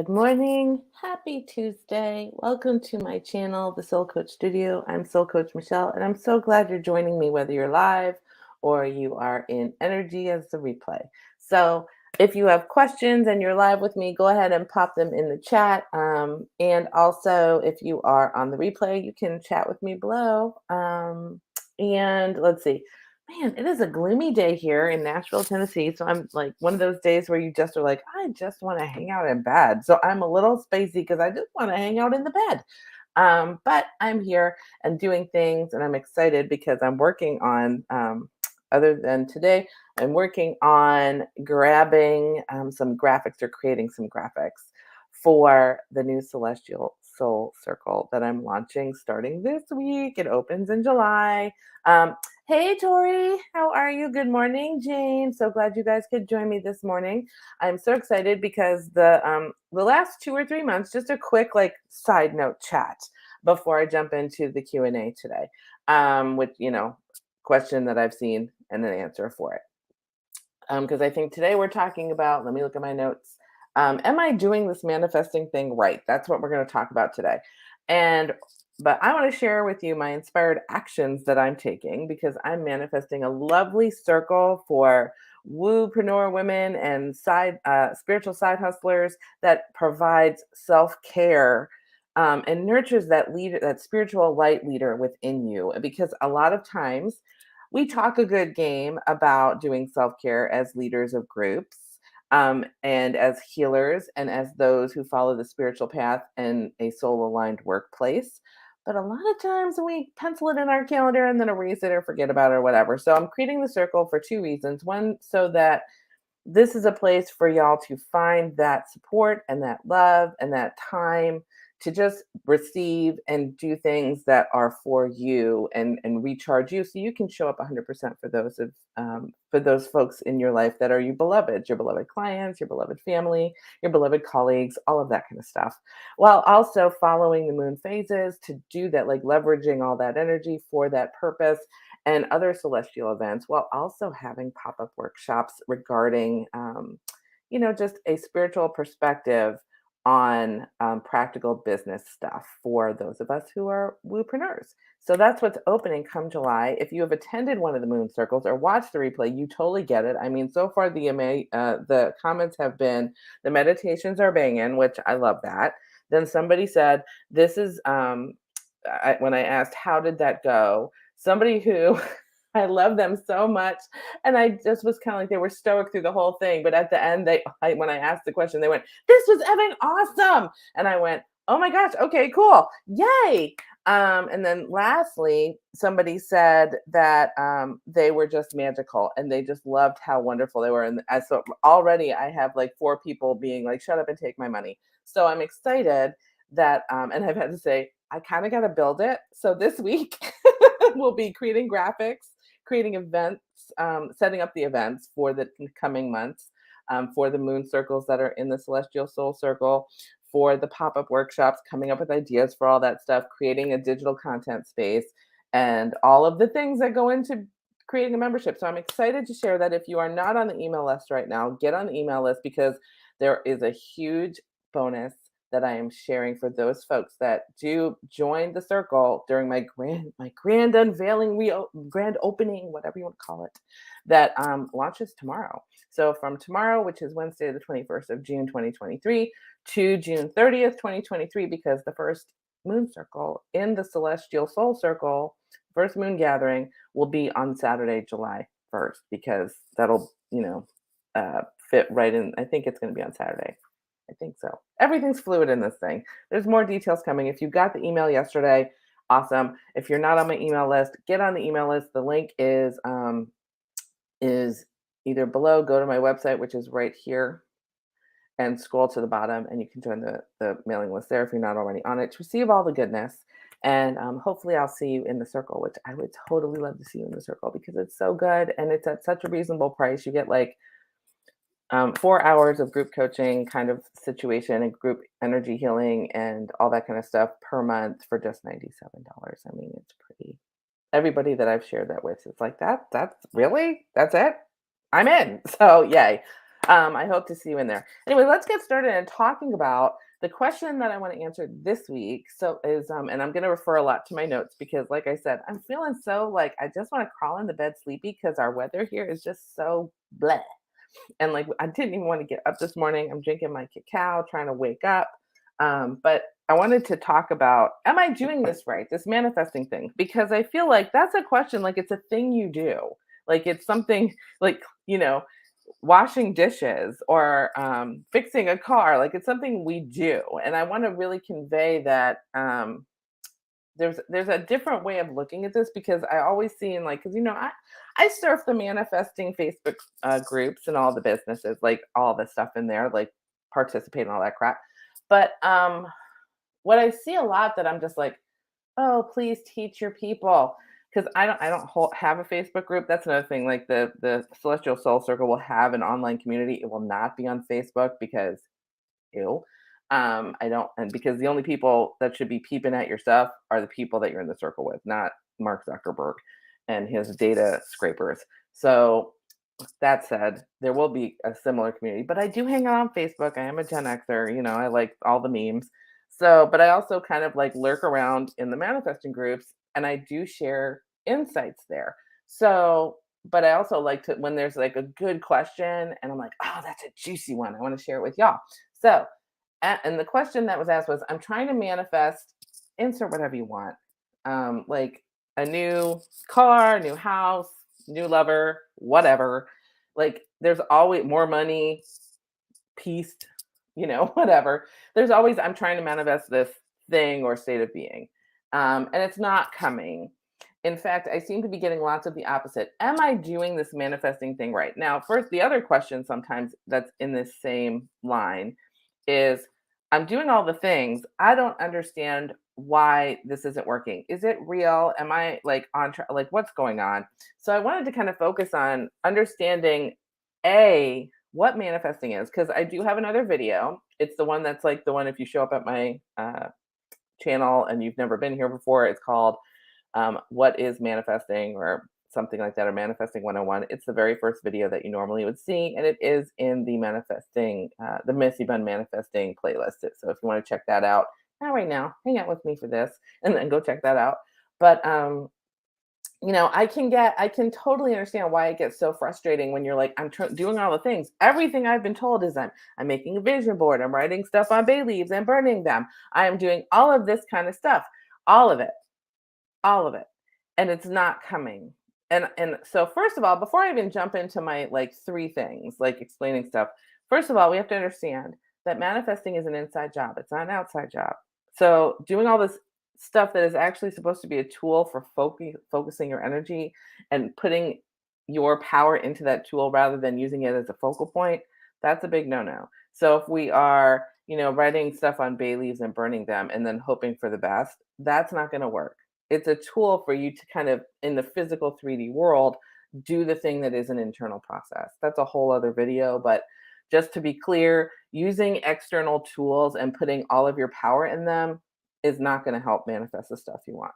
Good morning. Happy Tuesday. Welcome to my channel, The Soul Coach Studio. I'm Soul Coach Michelle, and I'm so glad you're joining me, whether you're live or you are in energy as the replay. So, if you have questions and you're live with me, go ahead and pop them in the chat. And also, if you are on the replay, you can chat with me below. And let's see. Man, it is a gloomy day here in Nashville, Tennessee. So I'm like one of those days where you just are like, I just want to hang out in bed. So I'm a little spacey because I just want to hang out in the bed. But I'm here and doing things, and I'm excited because I'm working on, other than today, I'm working on grabbing some graphics or creating some graphics for the new Celestial Soul Circle that I'm launching starting this week. It opens in July. Um, Hey, Tori, how are you? Good morning, Jane. So glad you guys could join me this morning. I'm so excited because the last 2 or 3 months, just a quick like side note chat before I jump into the Q&A today, with question that I've seen and an answer for it. Because I think today we're talking about. Let me look at my notes. Am I doing this manifesting thing right? That's what we're going to talk about today, and but I want to share with you my inspired actions that I'm taking because I'm manifesting a lovely circle for woopreneur women and spiritual side hustlers that provides self-care, and nurtures that leader, that spiritual light leader within you. Because a lot of times we talk a good game about doing self-care as leaders of groups, and as healers and as those who follow the spiritual path in a soul aligned workplace. But a lot of times we pencil it in our calendar and then erase it or forget about it or whatever. So I'm creating the circle for two reasons. One, so that this is a place for y'all to find that support and that love and that time to just receive and do things that are for you and recharge you so you can show up 100% for those folks in your life that are your beloved clients, your beloved family, your beloved colleagues, all of that kind of stuff, while also following the moon phases to do that, like leveraging all that energy for that purpose and other celestial events, while also having pop-up workshops regarding, just a spiritual perspective on practical business stuff for those of us who are woopreneurs. So that's what's opening come July. If you have attended one of the moon circles or watched the replay, you totally get it. I mean, so far the comments have been the meditations are banging, which I love that. Then somebody said, "This is," when I asked how did that go, somebody who I love them so much, and I just was kind of like they were stoic through the whole thing, but at the end, when I asked the question, they went, "This was effing awesome," and I went, "Oh my gosh, okay, cool, yay!" And then lastly, somebody said that they were just magical and they just loved how wonderful they were, and so already I have like 4 people being like, "Shut up and take my money." So I'm excited that, and I've had to say, I kind of got to build it. So this week we'll be creating graphics, creating events, setting up the events for the coming months, for the moon circles that are in the Celestial Soul Circle, for the pop-up workshops, coming up with ideas for all that stuff, creating a digital content space, and all of the things that go into creating a membership. So I'm excited to share that if you are not on the email list right now, get on the email list because there is a huge bonus that I am sharing for those folks that do join the circle during my grand unveiling, grand opening, whatever you want to call it, that launches tomorrow. So from tomorrow, which is Wednesday, the 21st of June, 2023, to June 30th, 2023, because the first moon circle in the Celestial Soul Circle, first moon gathering, will be on Saturday, July 1st, because that'll, fit right in. I think it's going to be on Saturday. I think so. Everything's fluid in this thing. There's more details coming. If you got the email yesterday, awesome. If you're not on my email list, get on the email list. The link is either below. Go to my website, which is right here, and scroll to the bottom, and you can join the mailing list there if you're not already on it to receive all the goodness. And hopefully, I'll see you in the circle, which I would totally love to see you in the circle because it's so good and it's at such a reasonable price. You get like 4 hours of group coaching kind of situation and group energy healing and all that kind of stuff per month for just $97. I mean, it's pretty. Everybody that I've shared that with is like, that's really, that's it. I'm in. So yay. I hope to see you in there. Anyway, let's get started and talking about the question that I want to answer this week. So is and I'm going to refer a lot to my notes because, like I said, I'm feeling so like I just want to crawl into bed sleepy because our weather here is just so bleh. And like I didn't even want to get up this morning. I'm drinking my cacao, trying to wake up. But I wanted to talk about, am I doing this right? This manifesting thing, because I feel like that's a question. Like it's a thing you do. Like it's something like washing dishes or fixing a car. Like it's something we do, and I want to really convey that there's a different way of looking at this because I always see in like because I surf the manifesting Facebook groups and all the businesses, like all the stuff in there, like participate in all that crap. But what I see a lot that I'm just like, oh, please teach your people because I don't have a Facebook group. That's another thing. Like the Celestial Soul Circle will have an online community. It will not be on Facebook because ew. I don't, and because the only people that should be peeping at your stuff are the people that you're in the circle with, not Mark Zuckerberg and his data scrapers. So that said, there will be a similar community, but I do hang out on Facebook. I am a Gen Xer, I like all the memes. So, but I also kind of like lurk around in the manifesting groups and I do share insights there. So, but I also like to, when there's like a good question and I'm like, oh, that's a juicy one. I want to share it with y'all. So, and the question that was asked was, I'm trying to manifest, insert whatever you want, like a new car, new house, new lover, whatever. Like there's always more money, peace, whatever. There's always, I'm trying to manifest this thing or state of being. And it's not coming. In fact, I seem to be getting lots of the opposite. Am I doing this manifesting thing right? Now, first, the other question sometimes that's in this same line is I'm doing all the things. I don't understand why this isn't working. Is it real? Am I like on track? Like, what's going on? So I wanted to kind of focus on understanding what manifesting is, because I do have another video. It's the one that's like the one if you show up at my channel and you've never been here before, it's called What is Manifesting or something like that, or Manifesting 101. It's the very first video that you normally would see, and it is in the manifesting, the Missy Bun Manifesting playlist. So if you want to check that out, not right now, hang out with me for this, and then go check that out. But I can totally understand why it gets so frustrating when you're like, I'm doing all the things. Everything I've been told is I'm making a vision board, I'm writing stuff on bay leaves and burning them. I am doing all of this kind of stuff, all of it, all of it, and it's not coming. And so first of all, before I even jump into my like three things, like explaining stuff, first of all, we have to understand that manifesting is an inside job. It's not an outside job. So doing all this stuff that is actually supposed to be a tool for focusing your energy and putting your power into that tool rather than using it as a focal point, that's a big no-no. So if we are, writing stuff on bay leaves and burning them and then hoping for the best, that's not going to work. It's a tool for you to kind of, in the physical 3D world, do the thing that is an internal process. That's a whole other video, but just to be clear, using external tools and putting all of your power in them is not going to help manifest the stuff you want.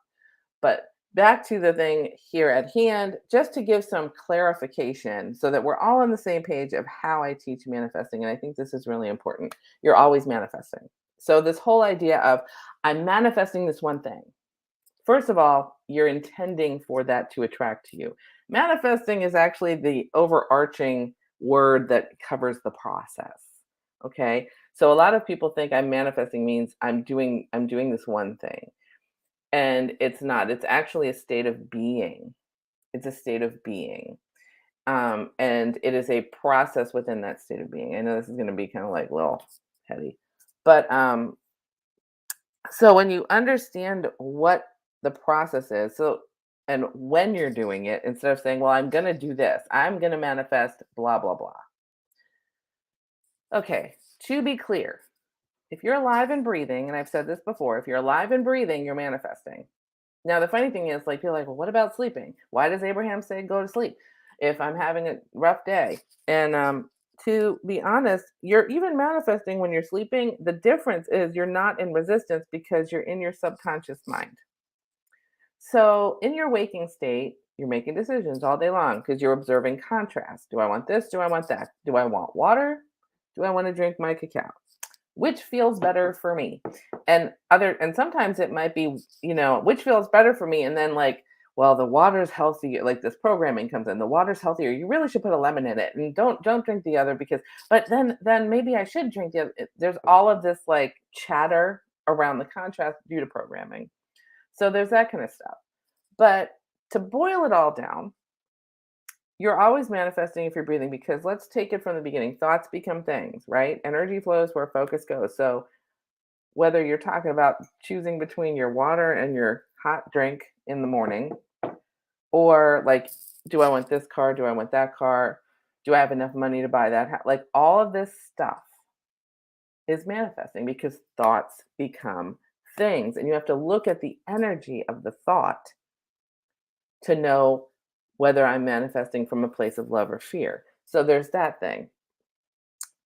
But back to the thing here at hand, just to give some clarification so that we're all on the same page of how I teach manifesting. And I think this is really important. You're always manifesting. So, this whole idea of I'm manifesting this one thing. First of all, you're intending for that to attract to you. Manifesting is actually the overarching word that covers the process. Okay? So a lot of people think I'm manifesting means I'm doing this one thing. And it's not. It's actually a state of being. It's a state of being. And it is a process within that state of being. I know this is going to be kind of like a little heady. But so when you understand what the process is, and when you're doing it, instead of saying, well, I'm going to do this, I'm going to manifest blah, blah, blah. Okay, to be clear, if you're alive and breathing, and I've said this before, if you're alive and breathing, you're manifesting. Now, the funny thing is, like, you're like, well, what about sleeping? Why does Abraham say go to sleep if I'm having a rough day? And to be honest, you're even manifesting when you're sleeping. The difference is you're not in resistance because you're in your subconscious mind. So in your waking state, you're making decisions all day long because you're observing contrast. Do I want this? Do I want that? Do I want water? Do I want to drink my cacao? Which feels better for me? And sometimes it might be, which feels better for me. And then like, well, the water's healthier, like this programming comes in, the water's healthier. You really should put a lemon in it and don't drink the other because but then maybe I should drink the other. There's all of this like chatter around the contrast due to programming. So there's that kind of stuff. But to boil it all down, you're always manifesting if you're breathing because let's take it from the beginning. Thoughts become things, right? Energy flows where focus goes. So whether you're talking about choosing between your water and your hot drink in the morning, or like, do I want this car? Do I want that car? Do I have enough money to buy that? Like all of this stuff is manifesting because thoughts become things. And you have to look at the energy of the thought to know whether I'm manifesting from a place of love or fear. So there's that thing.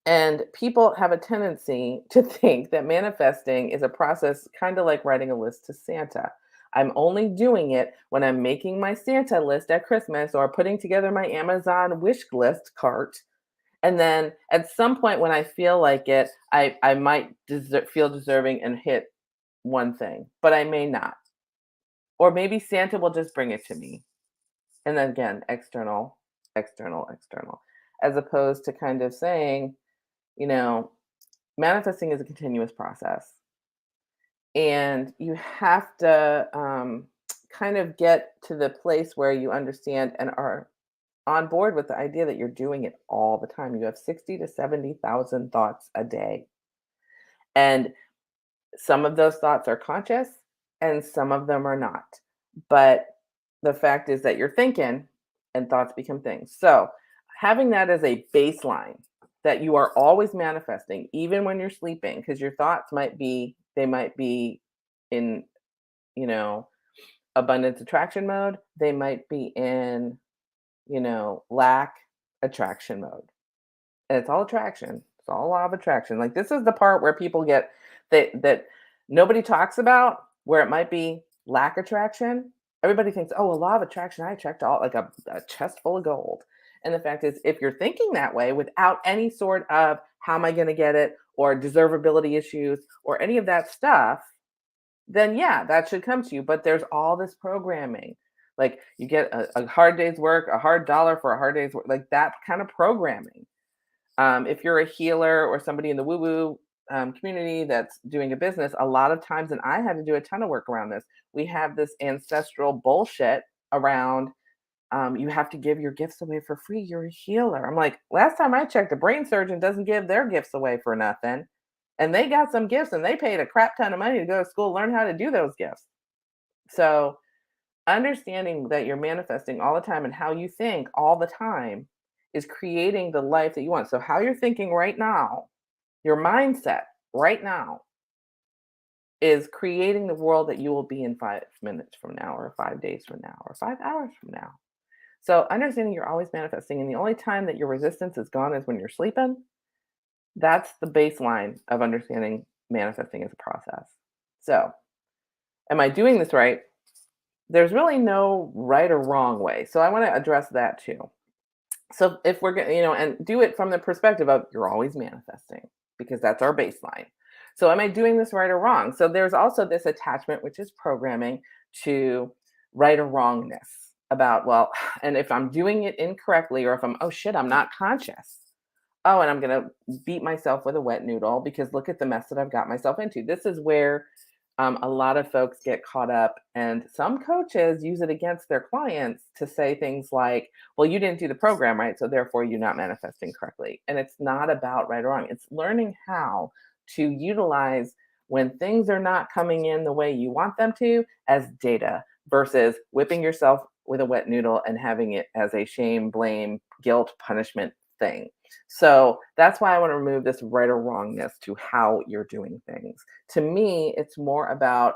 And people have a tendency to think that manifesting is a process kind of like writing a list to Santa. I'm only doing it when I'm making my Santa list at Christmas or putting together my Amazon wish list cart. And then at some point when I feel like it, I might feel deserving and hit one thing, but I may not. Or maybe Santa will just bring it to me. And then again, external, external, external, as opposed to kind of saying, you know, manifesting is a continuous process. And you have to kind of get to the place where you understand and are on board with the idea that you're doing it all the time. You have 60 to 70,000 thoughts a day. And some of those thoughts are conscious and some of them are not. But the fact is that you're thinking and thoughts become things. So, having that as a baseline that you are always manifesting, even when you're sleeping, because your thoughts might be in, you know, abundance attraction mode, they might be in, lack attraction mode. And it's all attraction. It's all law of attraction. Like this is the part where people get that nobody talks about where it might be lack attraction. Everybody thinks, oh, a law of attraction, I attract all like a chest full of gold. And the fact is, if you're thinking that way without any sort of how am I going to get it or deservability issues or any of that stuff, then yeah, that should come to you. But there's all this programming. Like you get a hard day's work, a hard dollar for a hard day's work, like that kind of programming. If you're a healer or somebody in the woo woo community that's doing a business, a lot of times, and I had to do a ton of work around this, we have this ancestral bullshit around you have to give your gifts away for free. You're a healer. I'm like, last time I checked, a brain surgeon doesn't give their gifts away for nothing. And they got some gifts and they paid a crap ton of money to go to school, learn how to do those gifts. So, understanding that you're manifesting all the time and how you think all the time is creating the life that you want. So, how you're thinking right now, your mindset right now is creating the world that you will be in 5 minutes from now, or 5 days from now, or 5 hours from now. So, understanding you're always manifesting, and the only time that your resistance is gone is when you're sleeping. That's the baseline of understanding manifesting as a process. So, am I doing this right? There's really no right or wrong way. So, I want to address that too. So if we're going to, and do it from the perspective of you're always manifesting because that's our baseline. So am I doing this right or wrong? So there's also this attachment, which is programming to right or wrongness about, well, and if I'm doing it incorrectly or if oh shit, I'm not conscious. Oh, and I'm going to beat myself with a wet noodle because look at the mess that I've got myself into. This is where a lot of folks get caught up, and some coaches use it against their clients to say things like, well, you didn't do the program right, so therefore you're not manifesting correctly. And it's not about right or wrong. It's learning how to utilize when things are not coming in the way you want them to as data versus whipping yourself with a wet noodle and having it as a shame, blame, guilt, punishment thing. So that's why I want to remove this right or wrongness to how you're doing things. To me, it's more about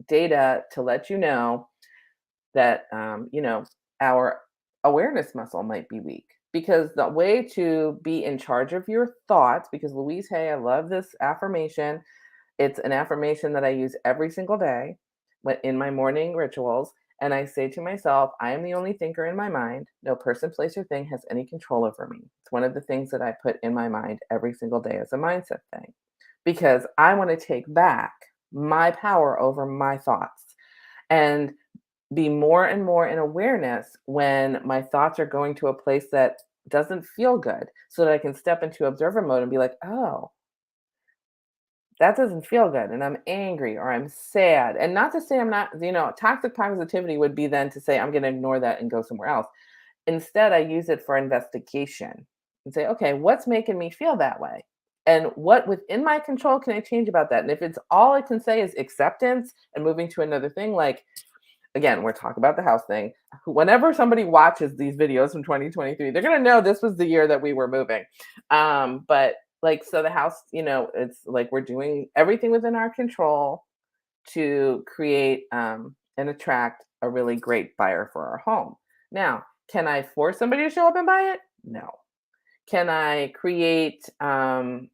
data to let you know that, our awareness muscle might be weak. Because the way to be in charge of your thoughts, because Louise Hay, I love this affirmation. It's an affirmation that I use every single day. in my morning rituals, and I say to myself, I am the only thinker in my mind. No person, place, or thing has any control over me. It's one of the things that I put in my mind every single day as a mindset thing because I want to take back my power over my thoughts and be more and more in awareness when my thoughts are going to a place that doesn't feel good so that I can step into observer mode and be like, oh, that doesn't feel good. And I'm angry or I'm sad. And not to say I'm not, toxic positivity would be then to say, I'm going to ignore that and go somewhere else. Instead, I use it for investigation and say, okay, what's making me feel that way? And what within my control can I change about that? And if it's all I can say is acceptance and moving to another thing, like, again, we're talking about the house thing. Whenever somebody watches these videos from 2023, they're going to know this was the year that we were moving. But like, so the house, it's like we're doing everything within our control to create and attract a really great buyer for our home. Now, can I force somebody to show up and buy it? No. Can I create an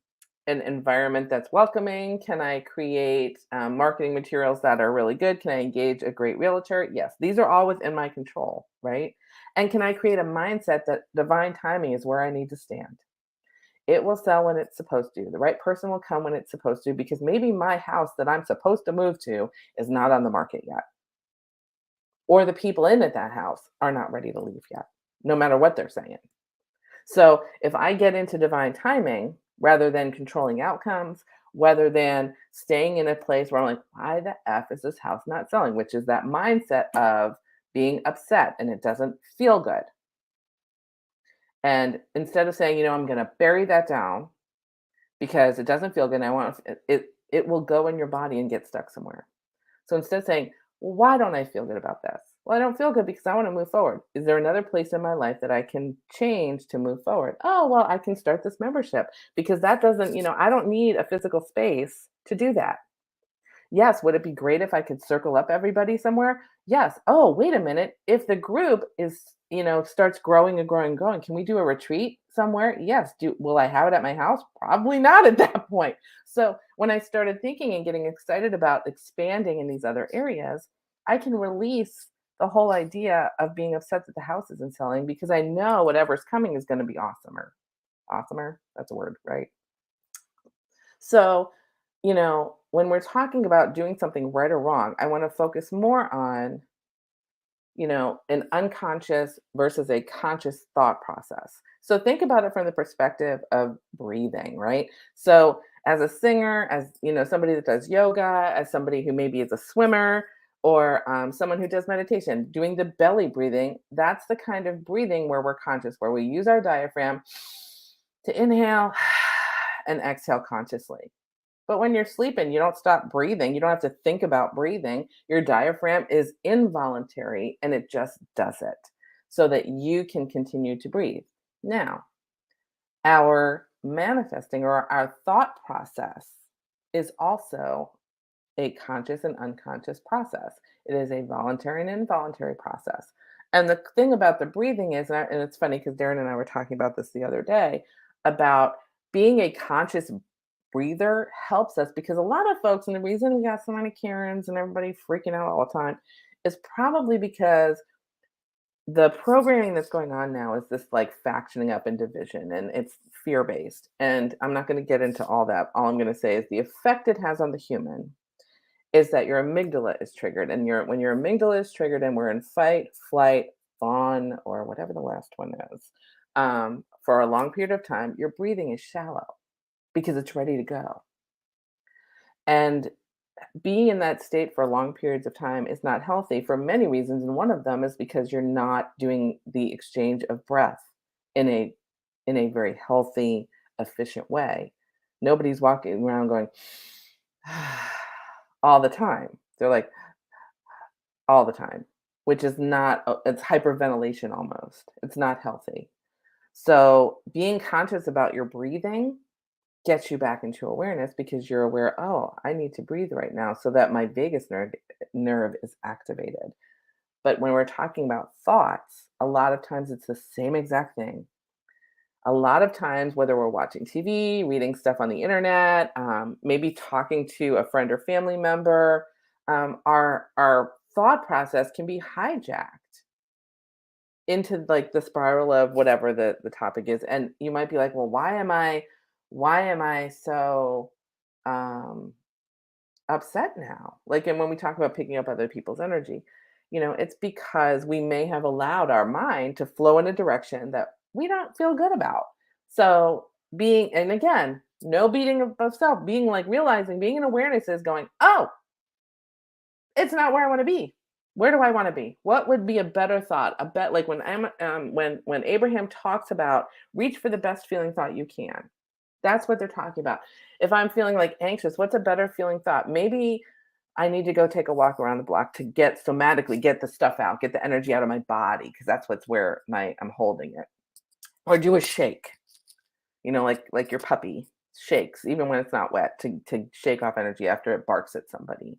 environment that's welcoming? Can I create marketing materials that are really good? Can I engage a great realtor? Yes, these are all within my control, right? And can I create a mindset that divine timing is where I need to stand? It will sell when it's supposed to. The right person will come when it's supposed to because maybe my house that I'm supposed to move to is not on the market yet. Or the people in at that house are not ready to leave yet, no matter what they're saying. So if I get into divine timing rather than controlling outcomes, rather than staying in a place where I'm like, why the F is this house not selling? Which is that mindset of being upset and it doesn't feel good. And instead of saying, I'm going to bury that down because it doesn't feel good and I want it will go in your body and get stuck somewhere. So instead of saying, well, why don't I feel good about this? Well, I don't feel good because I want to move forward. Is there another place in my life that I can change to move forward? Oh, well, I can start this membership because that doesn't, I don't need a physical space to do that. Yes, would it be great if I could circle up everybody somewhere? Yes. Oh, wait a minute. If the group is, starts growing and growing and growing, can we do a retreat somewhere? Yes. Will I have it at my house? Probably not at that point. So when I started thinking and getting excited about expanding in these other areas, I can release the whole idea of being upset that the house isn't selling because I know whatever's coming is going to be awesomer. Awesomer, that's a word, right? So, when we're talking about doing something right or wrong, I want to focus more on, an unconscious versus a conscious thought process. So think about it from the perspective of breathing, right? So as a singer, as somebody that does yoga, as somebody who maybe is a swimmer, or someone who does meditation, doing the belly breathing, that's the kind of breathing where we're conscious, where we use our diaphragm to inhale and exhale consciously. But when you're sleeping, you don't stop breathing. You don't have to think about breathing. Your diaphragm is involuntary and it just does it so that you can continue to breathe. Now, our manifesting or our thought process is also a conscious and unconscious process. It is a voluntary and involuntary process. And the thing about the breathing is, and it's funny because Darren and I were talking about this the other day about being a conscious breather helps us because a lot of folks, and the reason we got so many Karens and everybody freaking out all the time is probably because the programming that's going on now is this like factioning up and division, and it's fear based. And I'm not going to get into all that. All I'm going to say is the effect it has on the human is that your amygdala is triggered. And when your amygdala is triggered and we're in fight, flight, fawn, or whatever the last one is, for a long period of time, your breathing is shallow because it's ready to go. And being in that state for long periods of time is not healthy for many reasons. And one of them is because you're not doing the exchange of breath in a very healthy, efficient way. Nobody's walking around going all the time. They're like all the time, which is not, it's hyperventilation almost. It's not healthy. So being conscious about your breathing gets you back into awareness because you're aware, oh, I need to breathe right now so that my vagus nerve is activated. But when we're talking about thoughts, a lot of times it's the same exact thing. A lot of times, whether we're watching TV, reading stuff on the internet, maybe talking to a friend or family member, our thought process can be hijacked into like the spiral of whatever the topic is. And you might be like, well, why am I so um upset now? Like, and when we talk about picking up other people's energy, it's because we may have allowed our mind to flow in a direction that we don't feel good about. So being, and again, no beating of self, being like realizing, being in awareness is going, oh, it's not where I want to be. Where do I want to be? What would be a better thought? A bet, like when when Abraham talks about reach for the best feeling thought you can. That's what they're talking about. If I'm feeling like anxious, what's a better feeling thought? Maybe I need to go take a walk around the block to get somatically get the stuff out, get the energy out of my body, because that's what's where my I'm holding it. Or do a shake, like your puppy shakes, even when it's not wet, to shake off energy after it barks at somebody.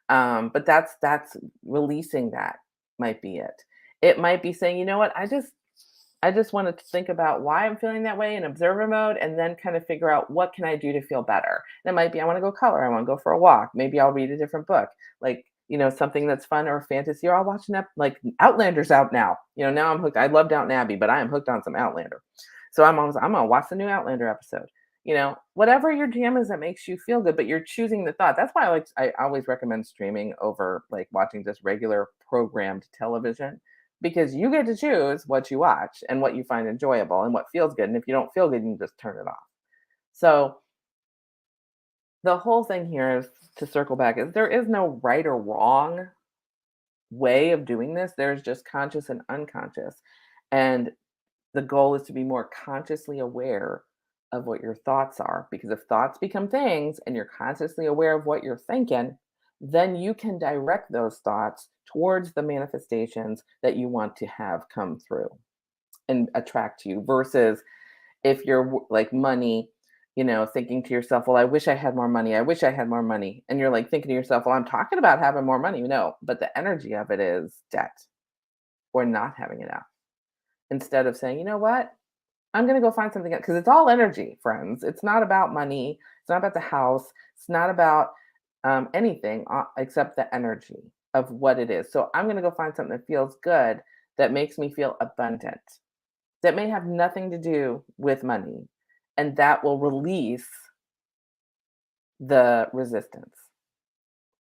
But that's releasing that might be it. It might be saying, you know what, I just want to think about why I'm feeling that way in observer mode and then kind of figure out what can I do to feel better. And it might be I want to go color, I want to go for a walk. Maybe I'll read a different book, like, something that's fun or fantasy, or I'll watch like Outlander's out now. Now I'm hooked. I love Downton Abbey, but I am hooked on some Outlander. So I'm gonna watch the new Outlander episode. Whatever your jam is that makes you feel good, but you're choosing the thought. That's why I always recommend streaming over like watching just regular programmed television, because you get to choose what you watch and what you find enjoyable and what feels good. And if you don't feel good, you can just turn it off. So the whole thing here is, to circle back, is there is no right or wrong way of doing this. There's just conscious and unconscious. And the goal is to be more consciously aware of what your thoughts are. Because if thoughts become things and you're consciously aware of what you're thinking, then you can direct those thoughts towards the manifestations that you want to have come through and attract to you. Versus if you're like money, thinking to yourself, well, I wish I had more money. I wish I had more money. And you're like thinking to yourself, well, I'm talking about having more money. No, but the energy of it is debt or not having enough. Instead of saying, you know what? I'm going to go find something else, because it's all energy, friends. It's not about money. It's not about the house. It's not about anything except the energy of what it is. So I'm going to go find something that feels good, that makes me feel abundant, that may have nothing to do with money. And that will release the resistance.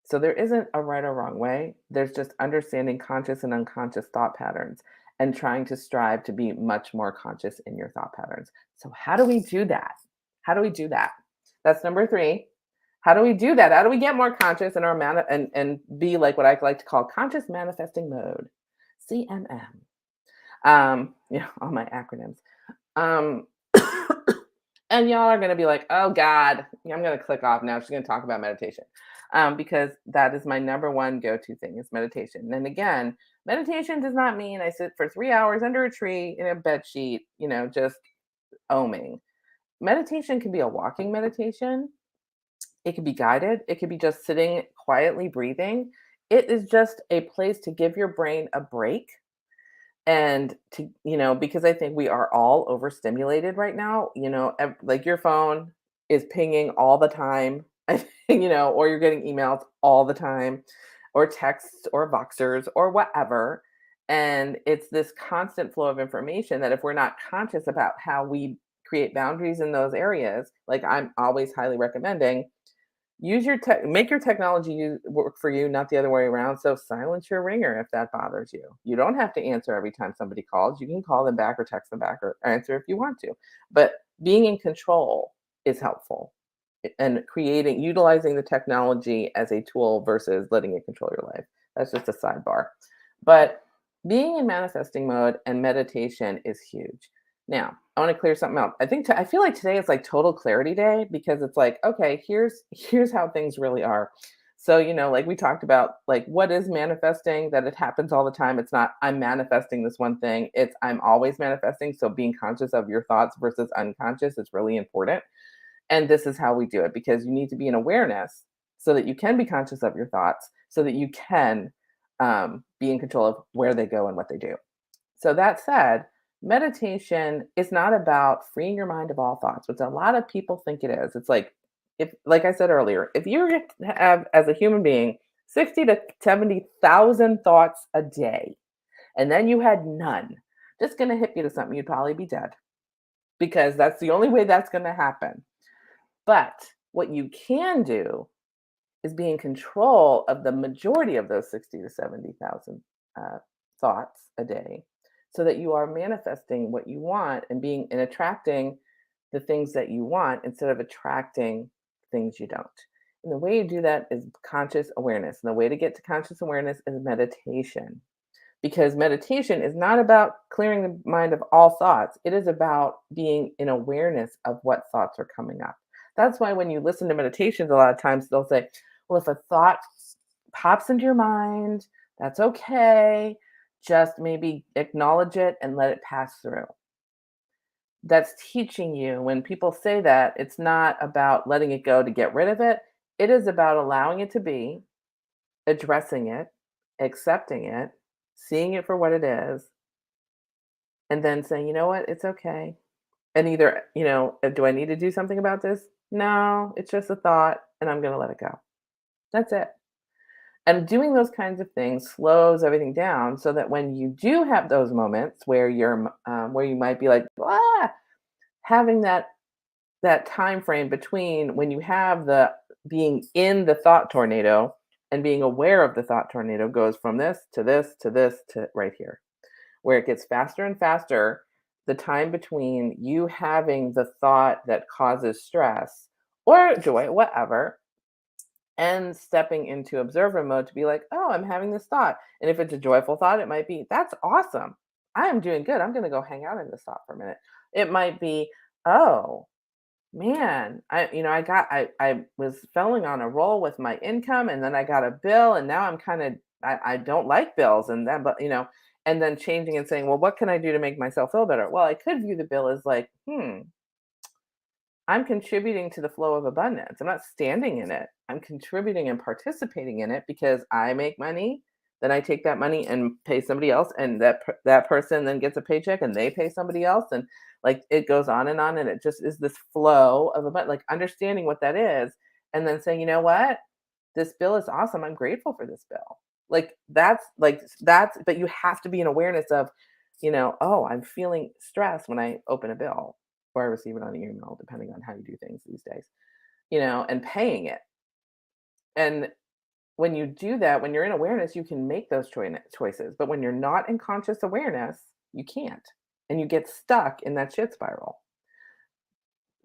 So there isn't a right or wrong way. There's just understanding conscious and unconscious thought patterns and trying to strive to be much more conscious in your thought patterns. So how do we do that? How do we do that? That's number 3. How do we do that? How do we get more conscious in our and be like what I like to call conscious manifesting mode, CMM? Yeah, all my acronyms. Um, and y'all are going to be like, oh God, I'm going to click off now. She's going to talk about meditation, because that is my number one go-to thing is meditation. And again, meditation does not mean I sit for 3 hours under a tree in a bed sheet, just oming. Meditation can be a walking meditation. It could be guided. It could be just sitting quietly breathing. It is just a place to give your brain a break, and to, because I think we are all overstimulated right now. Like your phone is pinging all the time, or you're getting emails all the time, or texts or voxers or whatever. And it's this constant flow of information that if we're not conscious about how we create boundaries in those areas, like I'm always highly recommending, use your make your technology work for you, not the other way around. So silence your ringer if that bothers you. You don't have to answer every time somebody calls. You can call them back or text them back or answer if you want to. But being in control is helpful, and utilizing the technology as a tool versus letting it control your life. That's just a sidebar. But being in manifesting mode and meditation is huge. Now, I want to clear something out. I feel like today is like total clarity day, because it's like, okay, here's how things really are. So, like we talked about, like what is manifesting, that it happens all the time. It's not I'm manifesting this one thing. It's I'm always manifesting. So being conscious of your thoughts versus unconscious is really important. And this is how we do it, because you need to be in awareness so that you can be conscious of your thoughts, so that you can be in control of where they go and what they do. So that said, meditation is not about freeing your mind of all thoughts, which a lot of people think it is. It's like, if, like I said earlier, if you have, as a human being, 60 to 70,000 thoughts a day. And then you had none. Just going to hit you to something, you'd probably be dead because that's the only way that's going to happen. But what you can do is be in control of the majority of those 60 to 70,000 uh, thoughts a day so that you are manifesting what you want and being and attracting the things that you want instead of attracting things you don't. And the way you do that is conscious awareness. And the way to get to conscious awareness is meditation, because meditation is not about clearing the mind of all thoughts. It is about being in awareness of what thoughts are coming up. That's why when you listen to meditations, a lot of times they'll say, well, if a thought pops into your mind, that's okay. Just maybe acknowledge it and let it pass through. That's teaching you when people say that, it's not about letting it go to get rid of it. It is about allowing it to be, addressing it, accepting it, seeing it for what it is, and then saying, you know what, it's okay. And either, do I need to do something about this? No, it's just a thought and I'm going to let it go. That's it. And doing those kinds of things slows everything down so that when you do have those moments where where you might be like, having that time frame between when you have the being in the thought tornado and being aware of the thought tornado goes from this to this to this to right here, where it gets faster and faster. The time between you having the thought that causes stress or joy, whatever, and stepping into observer mode to be like, oh, I'm having this thought. And if it's a joyful thought, it might be, that's awesome. I am doing good. I'm going to go hang out in this thought for a minute. It might be, oh, man, I was filling on a roll with my income and then I got a bill and now I'm kind of I don't like bills and then but and then changing and saying, well, what can I do to make myself feel better? Well, I could view the bill as like, I'm contributing to the flow of abundance. I'm not standing in it. I'm contributing and participating in it because I make money. Then I take that money and pay somebody else, and that person then gets a paycheck, and they pay somebody else, and like it goes on, and it just is this flow of abundance. Like understanding what that is, and then saying, you know what, this bill is awesome. I'm grateful for this bill. That's. But you have to be in awareness of, oh, I'm feeling stress when I open a bill or I receive it on email, depending on how you do things these days, and paying it. And when you do that, when you're in awareness, you can make those choices. But when you're not in conscious awareness, you can't. And you get stuck in that shit spiral.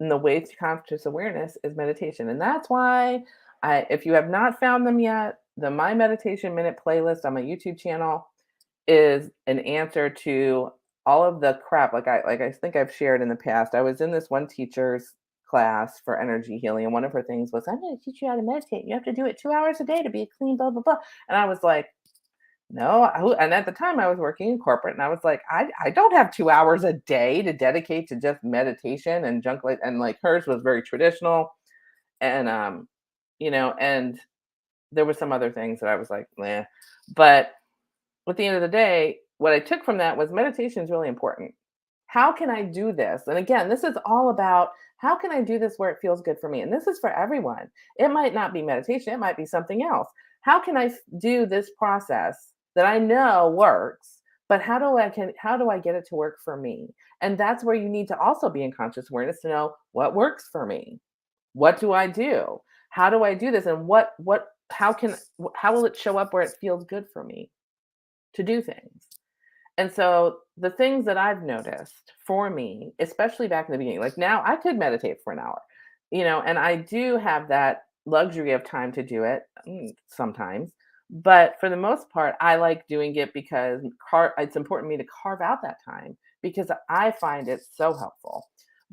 And the way to conscious awareness is meditation. And that's why if you have not found them yet, the My Meditation Minute playlist on my YouTube channel is an answer to all of the crap like I think I've shared in the past. I was in this one teacher's class for energy healing, and one of her things was, I'm going to teach you how to meditate. You have to do it 2 hours a day to be clean, blah, blah, blah. And I was like, no. And at the time I was working in corporate, and I was like, I don't have 2 hours a day to dedicate to just meditation and junk like, and like hers was very traditional. And, and there were some other things that I was like, meh. But at the end of the day, what I took from that was meditation is really important. How can I do this? And again, this is all about how can I do this where it feels good for me? And this is for everyone. It might not be meditation, it might be something else. How can I do this process that I know works, but how do I get it to work for me? And that's where you need to also be in conscious awareness to know what works for me. What do I do? How do I do this? And how will it show up where it feels good for me to do things? And so the things that I've noticed for me, especially back in the beginning, like now I could meditate for an hour, and I do have that luxury of time to do it sometimes. But for the most part, I like doing it because it's important to me to carve out that time because I find it so helpful.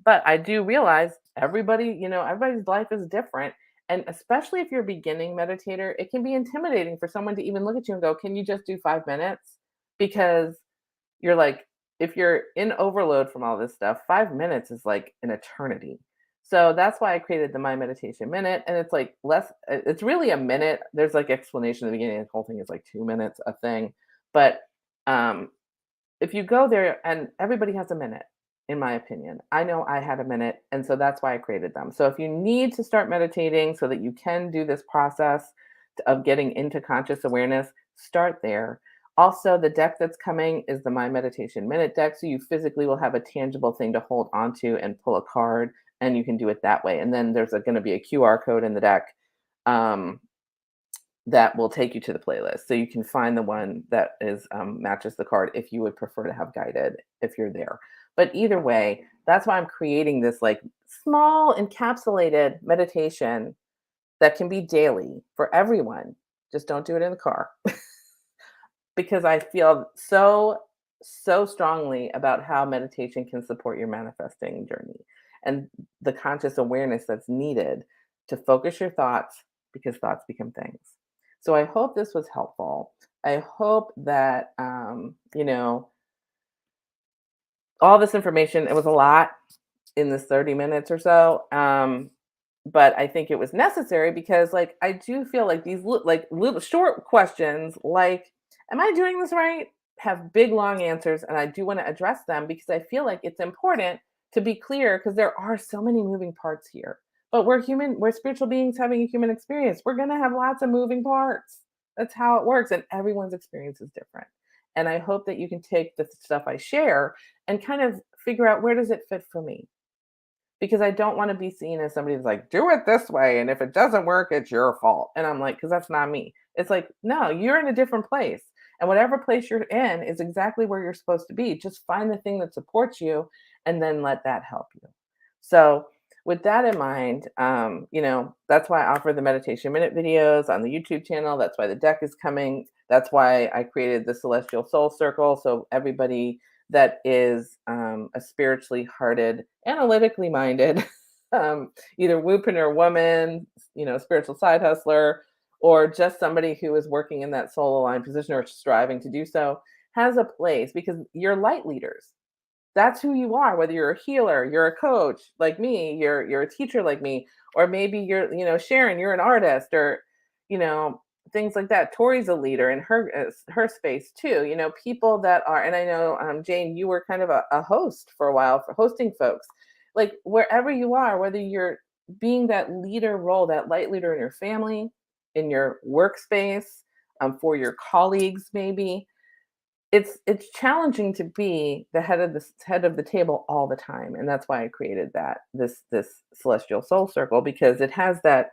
But I do realize everybody's life is different. And especially if you're a beginning meditator, it can be intimidating for someone to even look at you and go, can you just do 5 minutes? Because you're like, if you're in overload from all this stuff, 5 minutes is like an eternity. So that's why I created the My Meditation Minute. And it's like it's really a minute. There's like explanation at the beginning. The whole thing is like 2 minutes a thing. But um, if you go there, and everybody has a minute, in my opinion. I know I had a minute. And so that's why I created them. So if you need to start meditating so that you can do this process of getting into conscious awareness, start there. Also, the deck that's coming is the My Meditation Minute deck. So you physically will have a tangible thing to hold onto and pull a card, and you can do it that way. And then there's going to be a QR code in the deck um, that will take you to the playlist. So you can find the one that is matches the card if you would prefer to have guided if you're there. But either way, that's why I'm creating this like small encapsulated meditation that can be daily for everyone. Just don't do it in the car because I feel so strongly about how meditation can support your manifesting journey and the conscious awareness that's needed to focus your thoughts because thoughts become things. So I hope this was helpful. I hope that all this information, it was a lot in this 30 minutes or so. But I think it was necessary because like I do feel like these like little short questions like am I doing this right have big long answers, and I do want to address them because I feel like it's important to be clear because there are so many moving parts here. But we're human, we're spiritual beings having a human experience. We're going to have lots of moving parts. That's how it works, and everyone's experience is different. And I hope that you can take the stuff I share and kind of figure out where does it fit for me, because I don't want to be seen as somebody who's like, do it this way. And if it doesn't work, it's your fault. And I'm like, because that's not me. It's like, no, you're in a different place. And whatever place you're in is exactly where you're supposed to be. Just find the thing that supports you and then let that help you. So, with that in mind, that's why I offer the Meditation Minute videos on the YouTube channel. That's why the deck is coming. That's why I created the Celestial Soul Circle. So, everybody that is a spiritually hearted, analytically minded, either whoopreneur woman, spiritual side hustler, or just somebody who is working in that soul aligned position or striving to do so, has a place because you're light leaders. That's who you are, whether you're a healer, you're a coach like me, you're a teacher like me, or maybe you're, Sharon, you're an artist, or, you know, things like that. Tori's a leader in her space too. People that are, and I know Jane, you were kind of a host for a while for hosting folks. Like wherever you are, whether you're being that leader role, that light leader in your family, in your workspace, for your colleagues, maybe it's challenging to be the head of the table all the time, and that's why I created this celestial soul circle, because it has that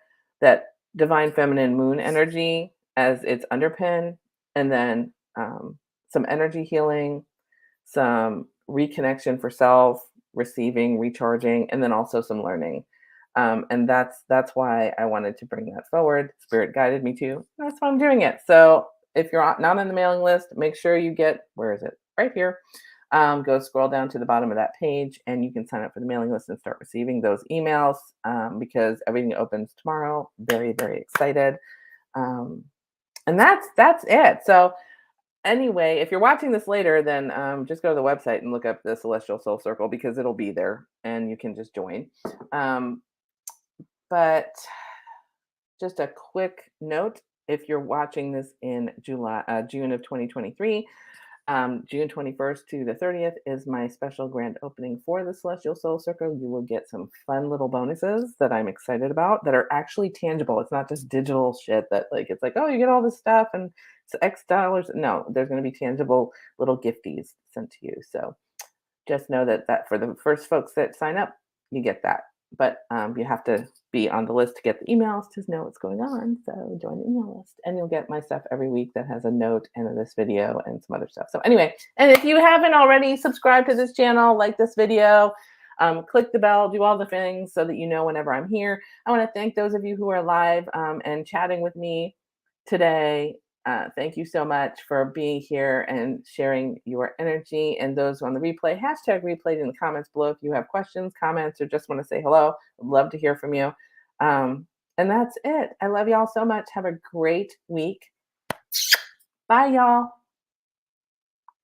divine feminine moon energy as its underpin, and then some energy healing, some reconnection for self, receiving, recharging, and then also some learning. And that's why I wanted to bring that forward. Spirit guided me to. That's why I'm doing it. So if you're not on the mailing list, make sure you get, where is it? Right here. Go scroll down to the bottom of that page and you can sign up for the mailing list and start receiving those emails, because everything opens tomorrow. Very, very excited. And that's it. So anyway, if you're watching this later, then just go to the website and look up the Celestial Soul Circle because it'll be there and you can just join. But just a quick note, if you're watching this in June of 2023, June 21st to the 30th is my special grand opening for the Celestial Soul Circle. You will get some fun little bonuses that I'm excited about that are actually tangible. It's not just digital shit that like, it's like, oh, you get all this stuff and it's X dollars. No, there's going to be tangible little gifties sent to you. So just know that for the first folks that sign up, you get that. But you have to be on the list to get the emails to know what's going on. So join the email list and you'll get my stuff every week that has a note and this video and some other stuff. So anyway, and if you haven't already subscribed to this channel, like this video, click the bell, do all the things so that you know whenever I'm here. I want to thank those of you who are live and chatting with me today. Thank you so much for being here and sharing your energy. And those on the replay, hashtag replay in the comments below if you have questions, comments, or just want to say hello. I'd love to hear from you. And that's it. I love y'all so much. Have a great week. Bye, y'all.